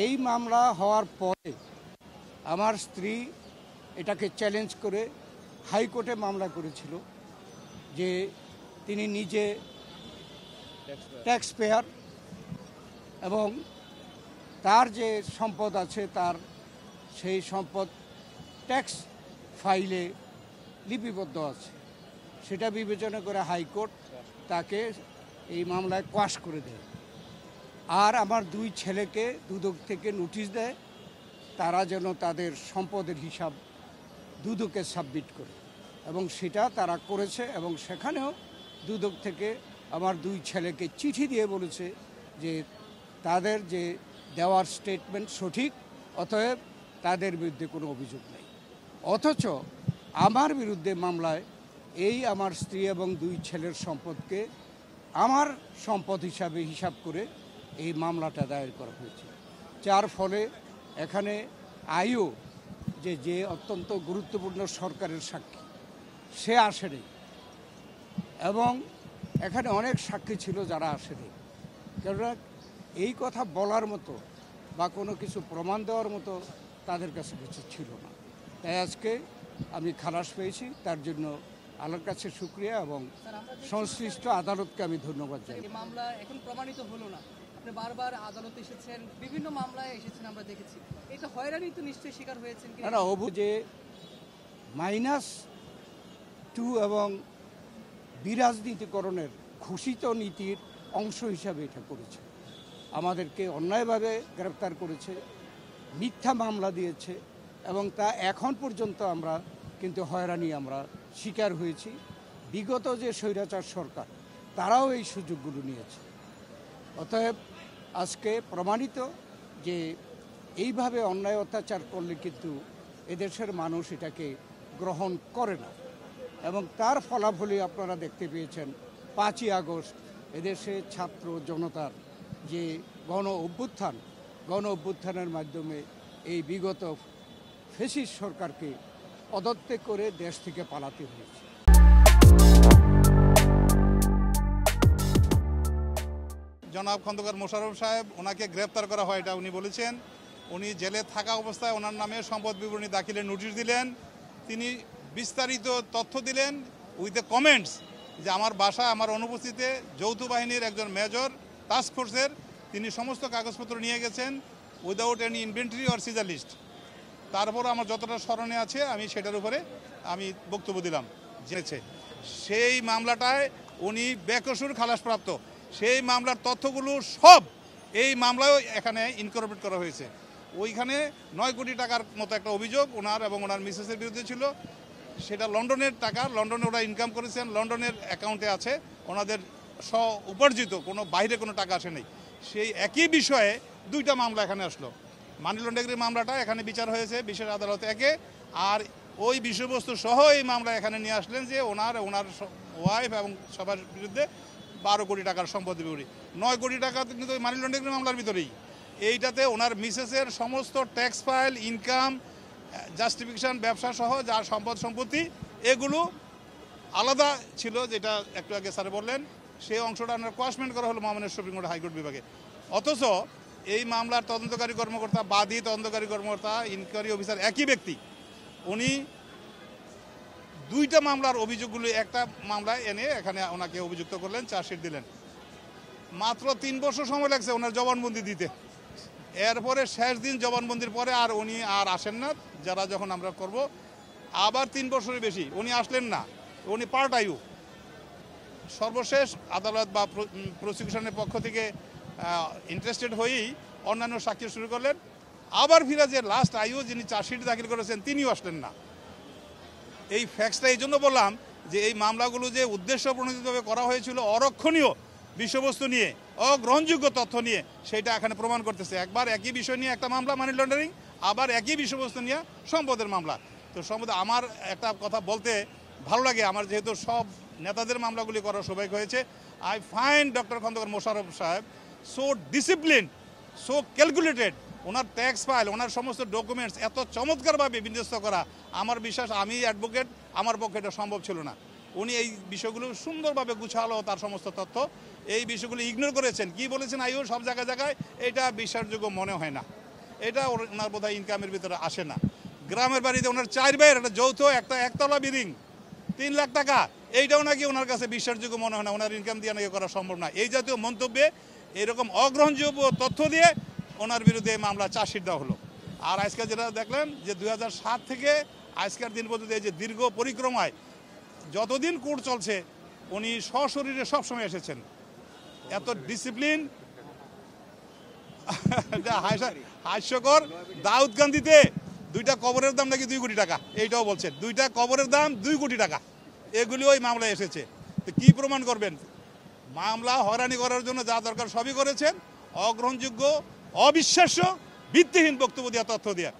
এই মামলা হওয়ার পরে আমার স্ত্রী এটাকে চ্যালেঞ্জ করে হাইকোর্টে মামলা করেছিল যে তিনি নিজে ট্যাক্স পেয়ার এবং তার যে সম্পদ আছে তার সেই সম্পদ ট্যাক্স ফাইলে লিপিবদ্ধ আছে, সেটা বিবেচনা করে হাইকোর্ট তাকে এই মামলায় কোয়াশ করে দেয়। আর আমার দুই ছেলেকে দুদক থেকে নোটিশ দেয় তারা যেন তাদের সম্পদের হিসাব দুদকে সাবমিট করে, এবং সেটা তারা করেছে। এবং সেখানেও দুদক থেকে আমার দুই ছেলেকে চিঠি দিয়ে বলেছে যে তাদের যে দেওয়ার স্টেটমেন্ট সঠিক, অতএব তাদের বিরুদ্ধে কোনো অভিযোগ নেই। অথচ আমার বিরুদ্ধে মামলায় এই আমার স্ত্রী এবং দুই ছেলের সম্পদকে আমার সম্পদ হিসাবে হিসাব করে এই মামলাটা দায়ের করা হয়েছে, যার ফলে এখানে আইও যে অত্যন্ত গুরুত্বপূর্ণ সরকারের সাক্ষী সে আসেনি, এবং এখানে অনেক সাক্ষী ছিল যারা আসেনি, কেননা এই কথা বলার মতো বা কোনো কিছু প্রমাণ দেওয়ার মতো তাদের কাছে কিছু ছিল না। তাই আজকে আমি খালাস পেয়েছি, তার জন্য আল্লাহর কাছে শুকরিয়া এবং সংশ্লিষ্ট আদালতকে আমি ধন্যবাদ জানাই। মামলা এখন প্রমাণিত হলো না, আপনি বারবার আদালতে এসেছেন, বিভিন্ন মামলায় এসেছেন, আমরা দেখেছি। এটা হয়রানি তো নিশ্চয়ই শিকার হয়েছেন। না, যে -2 এবং বিরাজনীতিকরণের ঘোষিত নীতির অংশ হিসাবে এটা করেছে। আমাদেরকে অন্যায়ভাবে গ্রেপ্তার করেছে, মিথ্যা মামলা দিয়েছে, এবং তা এখন পর্যন্ত আমরা কিন্তু হয়রানি আমরা শিকার হয়েছি। বিগত যে স্বৈরাচার সরকার তারাও এই সুযোগগুলো নিয়েছে। অতএব আজকে প্রমাণিত যে এইভাবে অন্যায় অত্যাচার করলে কিন্তু এদেশের মানুষ এটাকে গ্রহণ করে না, এবং তার ফলাফলই আপনারা দেখতে পেয়েছেন 5ই আগস্ট এদেশে ছাত্র জনতার যে গণ অভ্যুত্থানের মাধ্যমে এই বিগত ফ্যাসিস্ট সরকারকে পদত্যাগ করে দেশ থেকে পালাতে হয়েছে। জনাব খন্দকার মোশাররফ সাহেব, ওনাকে গ্রেপ্তার করা হয় এটা উনি বলেছেন। উনি জেলে থাকা অবস্থায় ওনার নামে সম্পদ বিবরণী দাখিলের নোটিশ দিলেন। তিনি বিস্তারিত তথ্য দিলেন উইথ দ্য কমেন্টস যে আমার বাসা আমার অনুপস্থিতিতে যৌথ বাহিনীর একজন মেজর টাস্ক ফোর্সের তিনি সমস্ত কাগজপত্র নিয়ে গেছেন without any inventory or seizure list. তারপর আমার যতটা স্মরণে আছে আমি সেটার উপরে আমি বক্তব্য দিলাম। জেনেছে সেই মামলাটায় উনি বেকসুর খালাসপ্রাপ্ত, সেই মামলার তথ্যগুলো সব এই মামলায় এখানে ইনকর্পোরেট করা হয়েছে। ওইখানে 9 কোটি টাকার মতো একটা অভিযোগ ওনার এবং ওনার মিসেসের বিরুদ্ধে ছিল। সেটা লন্ডনের টাকা, লন্ডনে ওরা ইনকাম করেছেন, লন্ডনের অ্যাকাউন্টে আছে, ওনাদের স্ব উপার্জিত, কোনো বাইরে কোনো টাকা আসে নেই। সেই একই বিষয়ে 2টা মামলা এখানে আসলো। মানি লন্ডারিং মামলাটা এখানে বিচার হয়েছে বিশেষ আদালতে একে, আর ওই বিষয়বস্তু সহ এই মামলা এখানে নিয়ে আসলেন যে ওনার ওয়াইফ এবং সবার বিরুদ্ধে 12 কোটি টাকার সম্পত্তি বিবরণী। 9 কোটি টাকা কিন্তু ওই মানি লন্ডারিং মামলার ভিতরেই। এইটাতে ওনার মিসেসের সমস্ত ট্যাক্স ফাইল, ইনকাম, জাস্টিফিকেশন, ব্যবসা সহ যার সম্পত্তি এগুলো আলাদা ছিল, যেটা একটু আগে স্যার বললেন। সেই অংশটা আমরা কোয়াশমেন্ট করা হলো মামলার সুপ্রিম কোর্ট হাইকোর্ট বিভাগে। অথচ এই মামলার তদন্তকারী কর্মকর্তা, বাদী তদন্তকারী কর্মকর্তা, ইনকোয়ারি অফিসার একই ব্যক্তি। উনি 2টা মামলার অভিযোগগুলো একটা মামলায় এনে এখানে ওনাকে অভিযুক্ত করলেন, চার্জশিট দিলেন। মাত্র 3 বছর সময় লাগছে ওনার জবানবন্দি দিতে। এরপরে শেষ দিন জবানবন্দির পরে আর উনি আর আসেন না, যারা যখন আমরা করব আবার 3 বছরের বেশি উনি আসলেন না, উনি পাল্টায়ু। সর্বশেষ আদালত বা প্রসিকিউশনের পক্ষ থেকে ইন্টারেস্টেড হয়েই অন্যান্য সাক্ষী শুরু করলেন। আবার ফিরে যে লাস্ট আইও যিনি চার্জশিট দাখিল করেছেন তিনিও আসলেন না। এই ফ্যাক্টসটা এই জন্য বললাম যে এই মামলাগুলো যে উদ্দেশ্য প্রণোদিতভাবে করা হয়েছিল অরক্ষণীয় বিষয়বস্তু নিয়ে, অগ্রহণযোগ্য তথ্য নিয়ে, সেটা এখানে প্রমাণ করতেছে। একবার একই বিষয় নিয়ে একটা মামলা মানি লন্ডারিং, আবার একই বিষয়বস্তু নিয়ে সম্পদের মামলা। তো সম্পদে আমার একটা কথা বলতে ভালো লাগে, আমার যেহেতু সব নেতাদের মামলাগুলি করার সৌভাগ্য হয়েছে। I find doctor Khandaker Mosharraf সাহেব সো ডিসিপ্লিন, সো ক্যালকুলেটেড। ওনার ট্যাক্স ফাইল, ওনার সমস্ত ডকুমেন্টস এত চমৎকারভাবে বিন্যস্ত করা, আমার বিশ্বাস আমি অ্যাডভোকেট, আমার পক্ষে এটা সম্ভব ছিল না। উনি এই বিষয়গুলো সুন্দরভাবে গুছালো, তার সমস্ত তথ্য এই বিষয়গুলো ইগনোর করেছেন। কি বলেছেন আইও সব জায়গায় এটা বিশ্বাসযোগ্য মনে হয় না। এটা ওনার বোধহয় ইনকামের ভিতরে আসে না। গ্রামের বাড়িতে ওনার 4 ভাইয়ের একটা যৌথ একতলা বিল্ডিং, 3 লাখ টাকা, এইটাও নাকি ওনার কাছে বিশ্বাসযোগ্য মনে হয় না, ওনার ইনকাম দিয়ে নাকি করা সম্ভব না। এই জাতীয় মন্তব্যে এরকম অগ্রহণযোগ্য তথ্য দিয়ে ওনার বিরুদ্ধে মামলা চার্জশিট দেওয়া হলো। আর আজকে যেটা দেখলেন যে 2007 থেকে আজকের দিন পর্যন্ত এই যে দীর্ঘ পরিক্রমায় যতদিন কোর্ট চলছে উনি সশরীরে সবসময় এসেছেন। এত ডিসিপ্লিন, হাস্যকর। দাউদকান্দিতে 2টা কবরের দাম নাকি 2 কোটি টাকা, এইটাও বলছেন 2টা কবরের দাম 2 কোটি টাকা, এগুলি ওই মামলায় এসেছে। তো কি প্রমাণ করবেন? মামলা হয়রানি করার জন্য যা দরকার সবই করেছেন, অগ্রহণযোগ্য, অবিশ্বাস্য, ভিত্তিহীন বক্তব্য দেওয়া, তথ্য দেওয়া।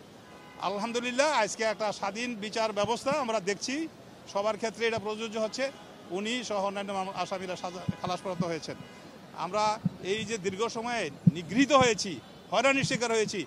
আলহামদুলিল্লাহ আজকে একটা স্বাধীন বিচার ব্যবস্থা আমরা দেখছি, সবার ক্ষেত্রে এটা প্রযোজ্য হচ্ছে। উনি সহ অন্যান্য আসামিরা খালাসপ্রাপ্ত হয়েছেন। আমরা এই যে দীর্ঘ সময়ে নিগৃহীত হয়েছি, হয়রানির শিকার হয়েছি,